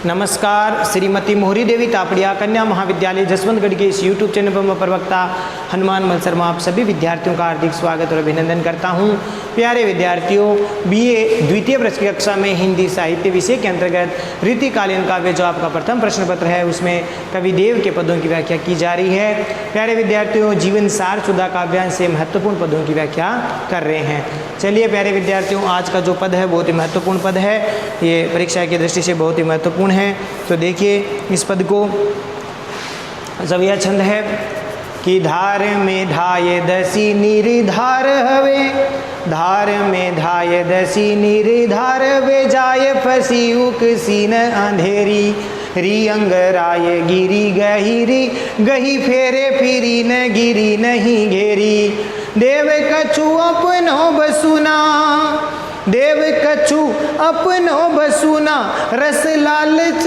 नमस्कार। श्रीमती मोहरी देवी तापड़िया कन्या महाविद्यालय जसवंतगढ़ के इस YouTube चैनल पर मैं प्रवक्ता हनुमान मल शर्मा आप सभी विद्यार्थियों का हार्दिक स्वागत और अभिनंदन करता हूं। प्यारे विद्यार्थियों, BA द्वितीय वर्ष की कक्षा में हिंदी साहित्य विषय के अंतर्गत ऋतुकालीन काव्य जो आपका प्रथम प्रश्न पत्र है उसमें कवि देव के पदों की व्याख्या की जा रही है। प्यारे विद्यार्थियों, जीवन सार सुधा काव्यांश से महत्वपूर्ण पदों की व्याख्या कर रहे हैं। चलिए प्यारे विद्यार्थियों, आज का जो पद है बहुत ही महत्वपूर्ण पद है, ये परीक्षा की दृष्टि से बहुत ही महत्वपूर्ण है। तो देखिए इस पद को, जब यह छंद है कि धार में धाये दसी निर्धार हवे, धार में धाये दसी निर्धार वे जाए फसी उक सीन अंधेरी, री अंगराये गिरी गहिरी गही फेरे फिरी न गिरी नहीं घेरी, देव कछु अपनो बसुना, देव कछु अपनो बसुना, रस लालच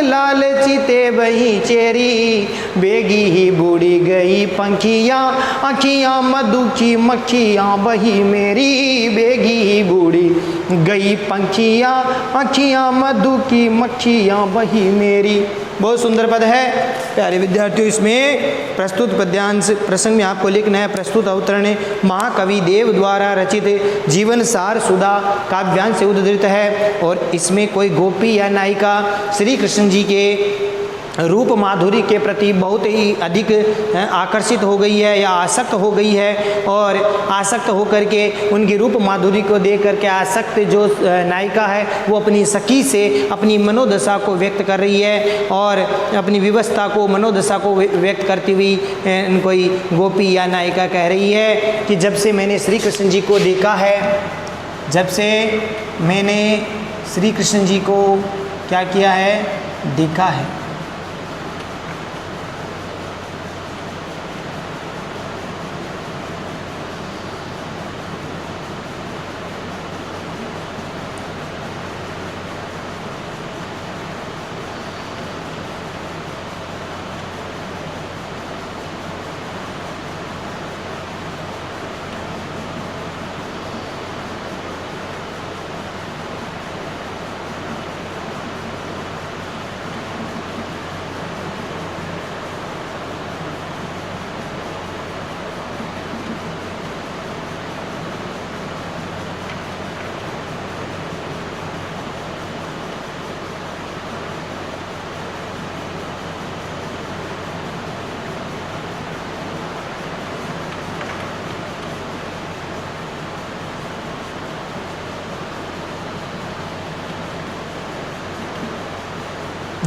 लालचिते बही चेरी, बेगी ही बूढ़ी गई पंखियाँ आँखियाँ मधु की मक्खियाँ बही मेरी, बेगी ही बूढ़ी गई पंखियाँ आँखियाँ मधु की मक्खियाँ बही मेरी। बहुत सुंदर पद है प्यारे विद्यार्थियों। इसमें प्रस्तुत पद्यांश प्रसंग में आपको लिखना है प्रस्तुत अवतरण महाकवि देव द्वारा रचित जीवन सार सुधा काव्यांश से उद्धृत है और इसमें कोई गोपी या नायिका श्री कृष्ण जी के रूप माधुरी के प्रति बहुत ही अधिक आकर्षित हो गई है या आसक्त हो गई है, और आसक्त होकर के उनकी रूप माधुरी को देख करके आसक्त जो नायिका है वो अपनी सखी से अपनी मनोदशा को व्यक्त कर रही है और अपनी विवस्था को मनोदशा को व्यक्त करती हुई कोई गोपी या नायिका कह रही है कि जब से मैंने श्री कृष्ण जी को देखा है, जब से मैंने श्री कृष्ण जी को क्या किया है, देखा है।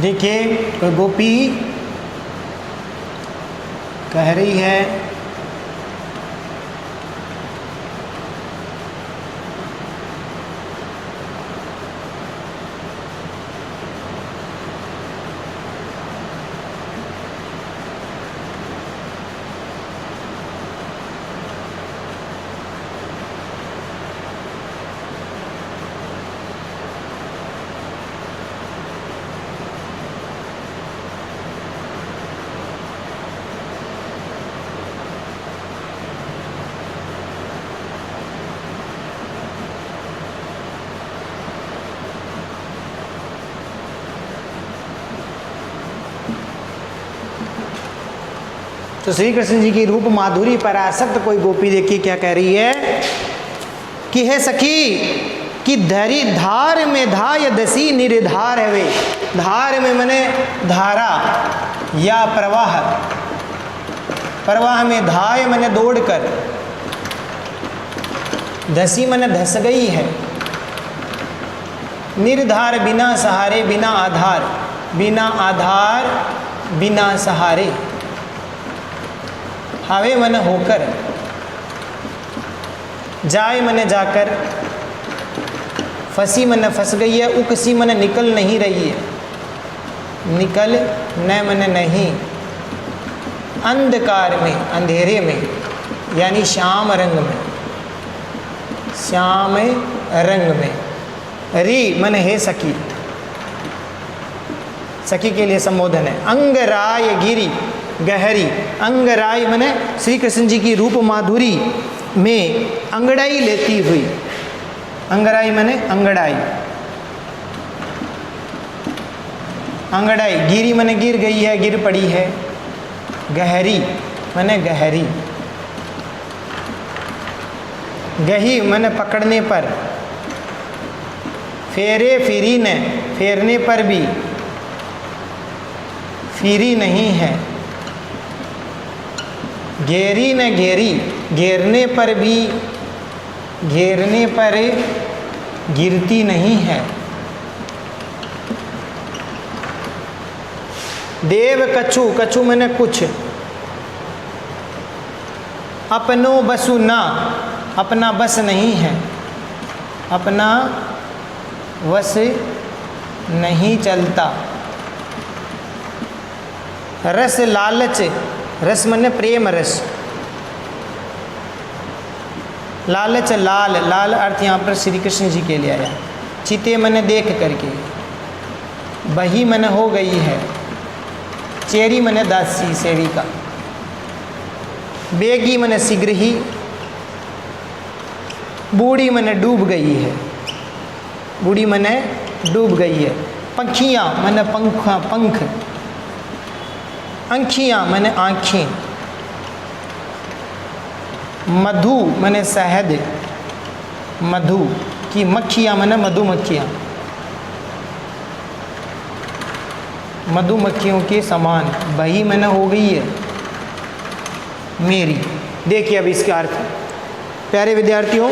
देखिए गोपी कह रही है तो श्री कृष्ण जी की रूप माधुरी पर आसक्त कोई गोपी देखिए क्या कह रही है कि हे सखी कि धरी धार में धाय दसी निर्धार है वे, धार में मने धारा या प्रवाह, प्रवाह में धाय मने दौड़कर, धसी मने धस गई है, निर्धार बिना सहारे बिना आधार, बिना आधार बिना सहारे, हावे मन होकर, जाए मन जाकर, फंसी मन फंस गई है, उकसी मन निकल नहीं रही है, निकल न मन नहीं, अंधकार में अंधेरे में यानी श्याम रंग में, श्याम रंग में, री मन है सखी, सखी के लिए संबोधन है। अंगराय गिरी गहरी, अंगराय मने श्री कृष्ण जी की रूप माधुरी में अंगड़ाई लेती हुई, अंगड़ाई मने अंगड़ाई, अंगड़ाई, गिरी मैंने गिर गई है, गिर पड़ी है। गहरी मैंने गहरी। गही मैंने पकड़ने पर। फेरे फिरी ने, फेरने पर भी फिरी नहीं है। घेरी न घेरी, घेरने पर भी, घेरने पर गिरती नहीं है। देव कछु, कछु मैंने कुछ। अपनो बसु ना, अपना बस नहीं है, अपना वश नहीं चलता। रस लालच, रस मैंने प्रेम रस। लालच लाल, लाल अर्थ यहाँ पर श्री कृष्ण जी के लिए आया। चिते मैंने देख करके। बही मैंने हो गई है। चेरी मैंने दासी सेविका। बेगी मैंने शीघ्र ही। बूढ़ी मैंने डूब गई है, बूढ़ी मैंने डूब गई है। पंखियाँ मैंने पंखा पंख। अंखियाँ मैंने आँखें। मधु मैंने शहद। मधु की मक्खियाँ मैंने मधुमक्खियाँ। मधुमक्खियों के समान। बही मैंने हो गई है मेरी। देखिए अब इसका अर्थ, प्यारे विद्यार्थियों,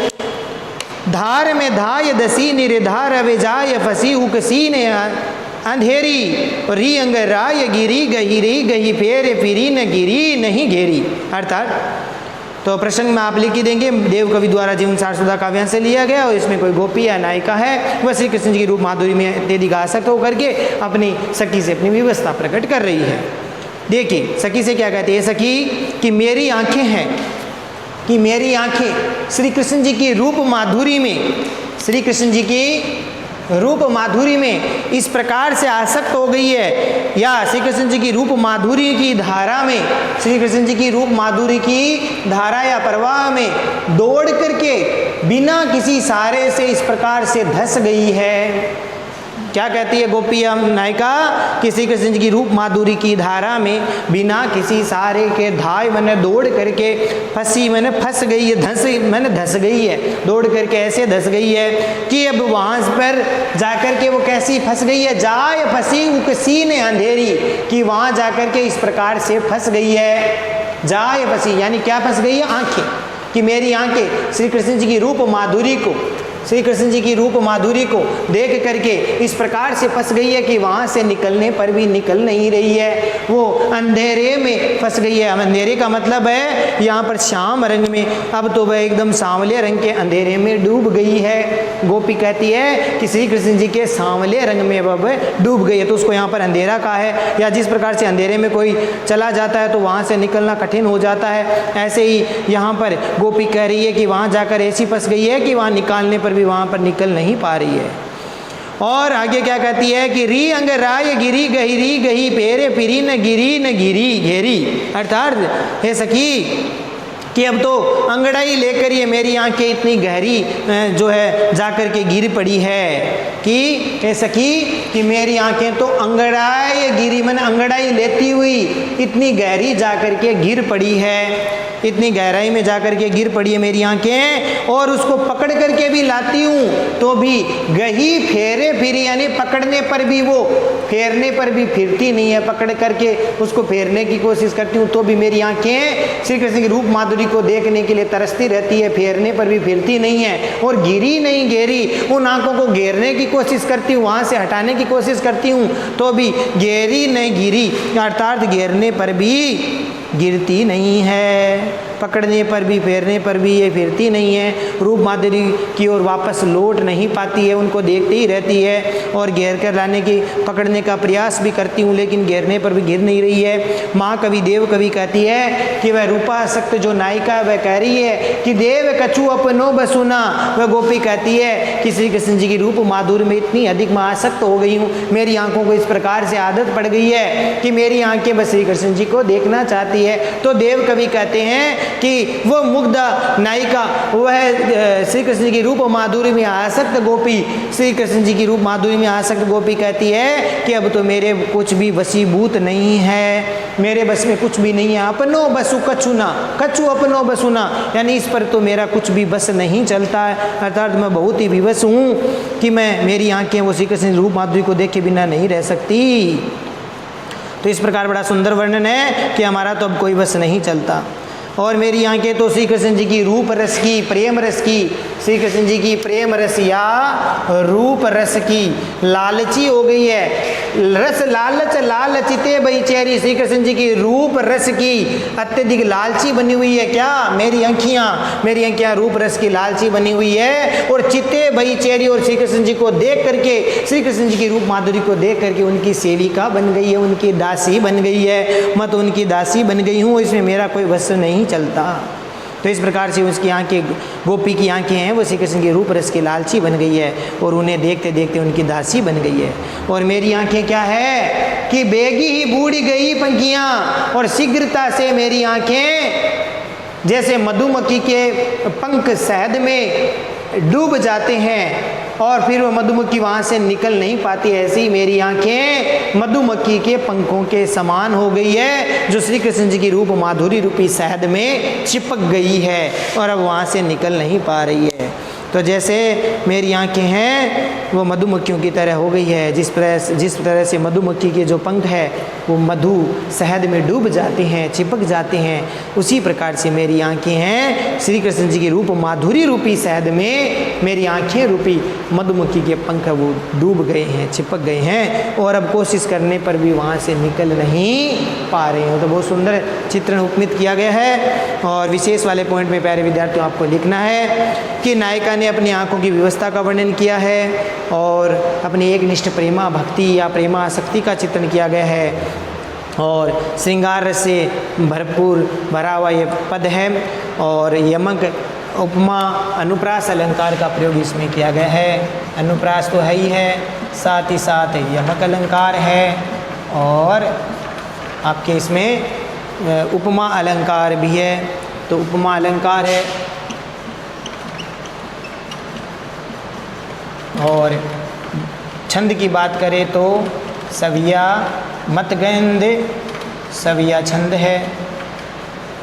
धार में धाय दसी निर्धार अवेजाय फसी उकसी ने अंधेरी री अंग राय गिरी गहिरी गही फेरे फिरी न गिरी नहीं घेरी। अर्थात तो प्रसंग में आप लिख ही देंगे, देव कवि द्वारा जीवन सार सुधा काव्यांश से लिया गया और इसमें कोई गोपी या नायिका है, वह श्री कृष्ण जी की रूप माधुरी में अत्यधिक आसक्त होकर के अपनी सखी से अपनी व्यवस्था प्रकट कर रही है। देखिए सखी से क्या कहती है, सखी कि मेरी आंखें हैं, कि मेरी आंखें श्री कृष्ण जी की रूप माधुरी में, श्री कृष्ण जी की रूप माधुरी में इस प्रकार से आसक्त हो गई है, या श्री कृष्ण जी की रूप माधुरी की धारा में, श्री कृष्ण जी की रूप माधुरी की धारा या प्रवाह में दौड़ करके बिना किसी सहारे से इस प्रकार से धस गई है। क्या कहती है गोपी नायिका कि श्री कृष्ण जी की रूप माधुरी की धारा में बिना किसी सहारे के धाय मैंने दौड़ करके फंसी, मैंने फंस गई है, धस गई है, दौड़ करके ऐसे धस गई है कि अब वहाँ पर जाकर के वो कैसी फंस गई है, जाए फंसी उकसी ने अंधेरी, कि वहाँ जाकर के इस प्रकार से फंस गई है। जाए फंसी यानी क्या फंस गई है, आंखें, कि मेरी आंखें श्री कृष्ण जी की रूप माधुरी को, श्री कृष्ण जी की रूप माधुरी को देख करके इस प्रकार से फंस गई है कि वहाँ से निकलने पर भी निकल नहीं रही है, वो अंधेरे में फंस गई है। अंधेरे का मतलब है यहाँ पर श्याम रंग में, अब तो वह एकदम सांवले रंग के अंधेरे में डूब गई है। गोपी कहती है कि श्री कृष्ण जी के सांवले रंग में वह डूब गई है, तो उसको यहाँ पर अंधेरा कहा है। या जिस प्रकार से अंधेरे में कोई चला जाता है तो वहाँ से निकलना कठिन हो जाता है, ऐसे ही यहाँ पर गोपी कह रही है कि वहाँ जाकर ऐसी फंस गई है कि वहाँ निकालने पर भी वहाँ पर निकल नहीं पा रही है। और आगे क्या कहती है कि री अंग राय गिरी गहिरी गही फेरे फिरी न गिरी घेरी। अर्थात हे सखी कि अब तो अंगड़ाई लेकर ये मेरी आंखें इतनी गहरी जो है जाकर के गिर पड़ी है, कि हे सखी कि मेरी आंखें तो अंगड़ाई गिरी, मैंने अंगड़ाई लेती हुई इतनी गहरी जाकर के गिर पड़ी है, इतनी गहराई में जाकर के गिर पड़ी है मेरी आंखें, और उसको पकड़ करके भी लाती हूँ तो भी गही फेरे फिरी, यानी पकड़ने पर भी वो फेरने पर भी फिरती नहीं है, पकड़ करके उसको फेरने की कोशिश करती हूँ तो भी मेरी आंखें श्री कृष्ण की रूप माधुरी को देखने के लिए तरसती रहती है, फेरने पर भी फिरती नहीं है। और गिरी नहीं घेरी, उन आंखों को घेरने की कोशिश करती हूँ, वहाँ से हटाने की कोशिश करती हूँ तो भी घेरी नहीं गिरी, अर्थात घेरने पर भी गिरती नहीं है, पकड़ने पर भी फेरने पर भी ये फिरती नहीं है, रूप माधुरी की ओर वापस लौट नहीं पाती है, उनको देखती ही रहती है और घेर कर लाने की पकड़ने का प्रयास भी करती हूँ लेकिन घेरने पर भी गिर नहीं रही है। माँ कवि देव कवि कहती है कि वह रूपासक्त जो नायिका है वह कह रही है कि देव कछु अपनो बसुना, वह गोपी कहती है कि श्री कृष्ण जी की रूप माधुरी में इतनी अधिक मैं आसक्त हो गई हूँ, मेरी आंखों को इस प्रकार से आदत पड़ गई है कि मेरी आंखें बस श्री कृष्ण जी को देखना चाहती है। तो देव कवि कहते हैं कि वो मुग्ध नायिका, वह श्री कृष्ण जी की रूप माधुरी में आसक्त गोपी, श्री कृष्ण जी की रूप माधुरी में आसक्त गोपी कहती है कि अब तो मेरे कुछ भी वशीभूत नहीं है, मेरे बस में कुछ भी नहीं है। अपनो बसु कछुना, कछु अपनो बसुना, यानी इस पर तो मेरा कुछ भी बस नहीं चलता है, अर्थात मैं बहुत ही विवश हूँ कि मैं, मेरी आंखें वो श्री कृष्ण रूप माधुरी को देखे बिना नहीं रह सकती। तो इस प्रकार बड़ा सुंदर वर्णन है कि हमारा तो अब कोई बस नहीं चलता, और मेरी आंखें तो श्री कृष्ण जी की रूप रस की, प्रेम रस की, श्री कृष्ण जी की प्रेम रस या रूप रस की लालची हो गई है। रस लालच लालचिते बई चेहरी, श्री कृष्ण जी की रूप रस की अत्यधिक लालची बनी हुई है। क्या? मेरी आंखियाँ रूप रस की लालची बनी हुई है। और चिते बई चेहरी, और श्री कृष्ण जी को देख करके, श्री कृष्ण जी की रूप माधुरी को देख करके उनकी सेविका बन गई है, उनकी दासी बन गई है। मैं तो उनकी दासी बन गई हूँ, इसमें मेरा कोई वश नहीं चलता। तो इस प्रकार से उसकी आंखें, गोपी की आंखें हैं वो श्री कृष्ण के रूप रस की लालची बन गई है, और उन्हें देखते देखते उनकी दासी बन गई है। और मेरी आंखें क्या है कि बेगी ही बूढ़ी गई पंखियाँ, और शीघ्रता से मेरी आंखें जैसे मधुमक्खी के पंख शहद में डूब जाते हैं और फिर वो मधुमक्खी वहाँ से निकल नहीं पाती, ऐसी मेरी आंखें मधुमक्खी के पंखों के समान हो गई है, जो श्री कृष्ण जी की रूप माधुरी रूपी शहद में चिपक गई है और अब वहाँ से निकल नहीं पा रही है। तो जैसे मेरी आंखें हैं वो मधुमक्खियों की तरह हो गई है, जिस तरह से मधुमक्खी के जो पंख है वो मधु शहद में डूब जाते हैं, चिपक जाते हैं, उसी प्रकार से मेरी आंखें हैं श्री कृष्ण जी की रूप माधुरी रूपी शहद में, मेरी आंखें रूपी मधुमक्खी के पंख वो डूब गए हैं, चिपक गए हैं, और अब कोशिश करने पर भी वहाँ से निकल नहीं पा रहे हैं। तो बहुत सुंदर चित्रण उपमित किया गया है। और विशेष वाले पॉइंट में प्यारे विद्यार्थियों आपको लिखना है कि नायिका ने अपनी आंखों की व्यवस्था का वर्णन किया है और अपनी एक निष्ठ प्रेमा भक्ति या प्रेमा आसक्ति का चित्रण किया गया है, और श्रृंगार रस से भरपूर भरा हुआ ये पद है। और यमक, उपमा, अनुप्रास अलंकार का प्रयोग इसमें किया गया है। अनुप्रास तो है ही है, साथ ही साथ यमक अलंकार है, और आपके इसमें उपमा अलंकार भी है। तो उपमा अलंकार है, और छंद की बात करें तो सविया मतगंध सविया छंद है,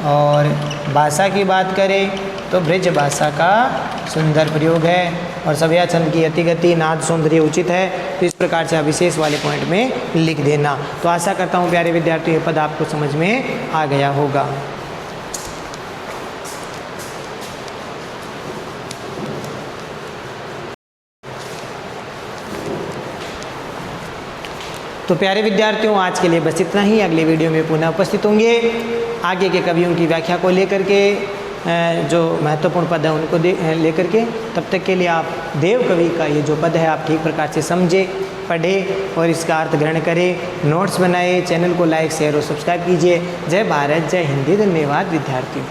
और भाषा की बात करें तो ब्रज भाषा का सुंदर प्रयोग है, और सविया छंद की अतिगति नाद सौंदर्य उचित है। तो इस प्रकार से आप विशेष वाले पॉइंट में लिख देना। तो आशा करता हूँ प्यारे विद्यार्थियों ये पद आपको समझ में आ गया होगा। तो प्यारे विद्यार्थियों आज के लिए बस इतना ही। अगले वीडियो में पुनः उपस्थित होंगे आगे के कवियों की व्याख्या को लेकर के, जो महत्वपूर्ण पद है उनको लेकर के। तब तक के लिए आप देव कवि का ये जो पद है आप ठीक प्रकार से समझे, पढ़े और इसका अर्थ ग्रहण करें, नोट्स बनाए, चैनल को लाइक शेयर और सब्सक्राइब कीजिए। जय भारत, जय हिंदी। धन्यवाद विद्यार्थियों।